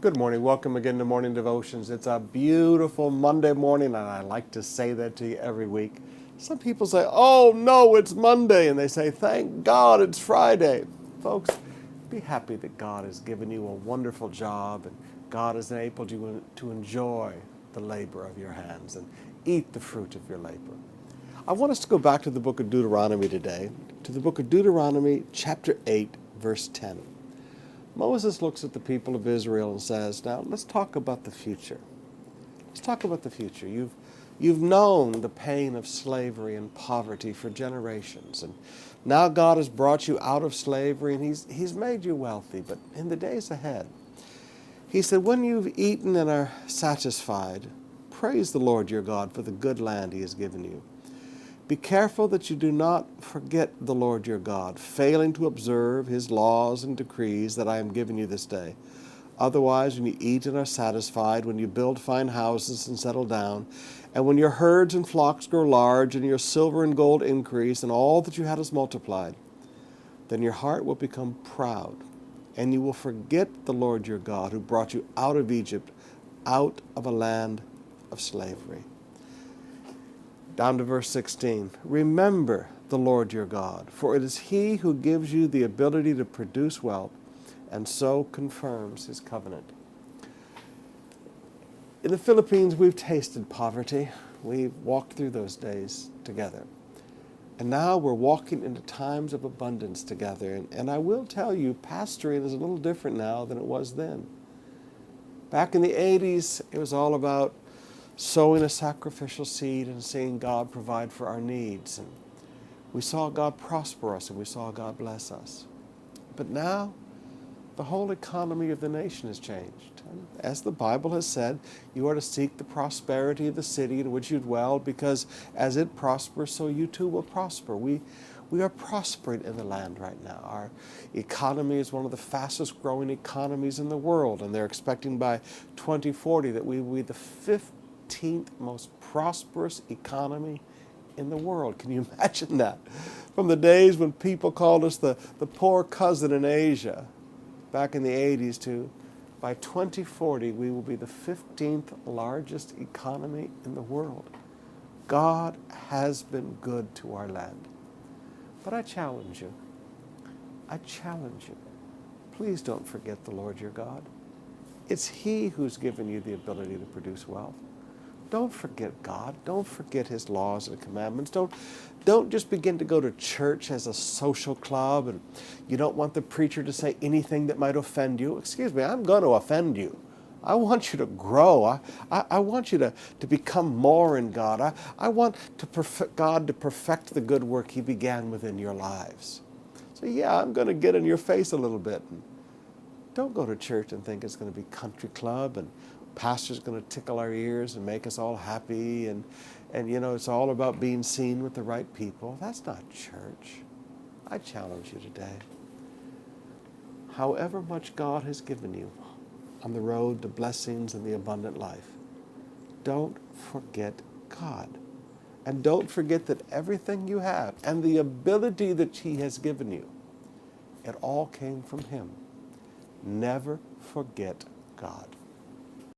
Good morning. Welcome again to Morning Devotions. It's a beautiful Monday morning, and I like to say that to you every week. Some people say, oh no, it's Monday, and they say, thank God it's Friday. Folks, be happy that God has given you a wonderful job, and God has enabled you to enjoy the labor of your hands and eat the fruit of your labor. I want us to go back to the book of Deuteronomy today, to the book of Deuteronomy, chapter 8, verse 10. Moses looks at the people of Israel and says, now let's talk about the future. Let's talk about the future. You've known the pain of slavery and poverty for generations, and now God has brought you out of slavery and He's made you wealthy. But in the days ahead, He said, when you've eaten and are satisfied, praise the Lord your God for the good land He has given you. Be careful that you do not forget the Lord your God, failing to observe His laws and decrees that I am giving you this day. Otherwise, when you eat and are satisfied, when you build fine houses and settle down, and when your herds and flocks grow large, and your silver and gold increase, and all that you had is multiplied, then your heart will become proud, and you will forget the Lord your God, who brought you out of Egypt, out of a land of slavery. Down to verse 16. Remember the Lord your God, for it is He who gives you the ability to produce wealth, and so confirms His covenant. In the Philippines, we've tasted poverty. We've walked through those days together. And now we're walking into times of abundance together. And I will tell you, pastoring is a little different now than it was then. Back in the 80s, it was all about sowing a sacrificial seed and seeing God provide for our needs. And we saw God prosper us and we saw God bless us. But now, the whole economy of the nation has changed. And as the Bible has said, you are to seek the prosperity of the city in which you dwell, because as it prospers, so you too will prosper. We are prospering in the land right now. Our economy is one of the fastest growing economies in the world, and they're expecting by 2040 that we will be the 15th most prosperous economy in the world. Can you imagine that? From the days when people called us the poor cousin in Asia, back in the 80s, to by 2040, we will be the 15th largest economy in the world. God has been good to our land. But I challenge you, please don't forget the Lord your God. It's He who's given you the ability to produce wealth. Don't forget God. Don't forget His laws and commandments. Don't just begin to go to church as a social club and you don't want the preacher to say anything that might offend you. Excuse me, I'm going to offend you. I want you to grow. I want you to become more in God. I want God to perfect the good work He began within your lives. So yeah, I'm going to get in your face a little bit. Don't go to church and think it's going to be country club and pastor's going to tickle our ears and make us all happy, and you know, it's all about being seen with the right people. That's not church. I challenge you today. However much God has given you on the road to blessings and the abundant life, don't forget God. And don't forget that everything you have and the ability that He has given you, it all came from Him. Never forget God.